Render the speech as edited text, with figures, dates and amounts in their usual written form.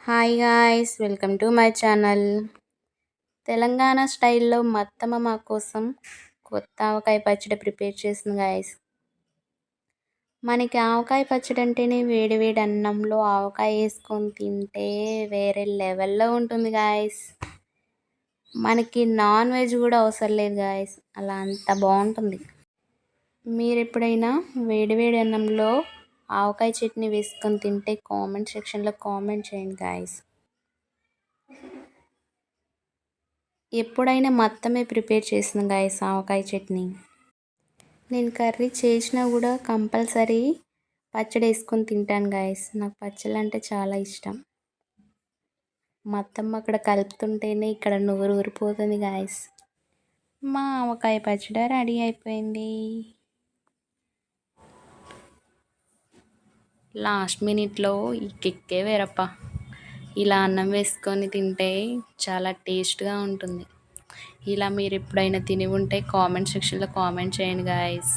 Hi guys, welcome to my channel. Telangana స్టైల్లో మా అత్తమ్మ మా కోసం కొత్త ఆవకాయ పచ్చడి ప్రిపేర్ చేసింది గాయ్స్. మనకి ఆవకాయ పచ్చడి అంటేనే వేడి వేడి అన్నంలో ఆవకాయ వేసుకొని తింటే వేరే లెవెల్లో ఉంటుంది గాయ్స్. మనకి నాన్ వెజ్ కూడా అవసరం లేదు గాయ్స్, అలా అంత బాగుంటుంది. మీరు ఎప్పుడైనా వేడి వేడి అన్నంలో ఆవకాయ చట్నీ వేసుకొని తింటే కామెంట్ సెక్షన్లో కామెంట్ చేయండి గాయ్స్. ఎప్పుడైనా మా అత్తమ్మే ప్రిపేర్ చేసింది గాయ్స్ ఆవకాయ చట్నీ. నేను కర్రీ చేసినా కూడా కంపల్సరీ పచ్చడి వేసుకొని తింటాను గాయ్స్. నాకు పచ్చళ్ళు అంటే చాలా ఇష్టం. మా అత్తమ్మ అక్కడ కలుపుతుంటేనే ఇక్కడ నోరు ఊరిపోతుంది గాయ్స్. మా ఆవకాయ పచ్చడి రెడీ అయిపోయింది. లాస్ట్ మినిట్లో ఈ కిక్కే వేరప్ప. ఇలా అన్నం వేసుకొని తింటే చాలా టేస్ట్గా ఉంటుంది. ఇలా మీరు ఎప్పుడైనా తిని ఉంటే కామెంట్ సెక్షన్లో కామెంట్ చేయండి గాయ్స్.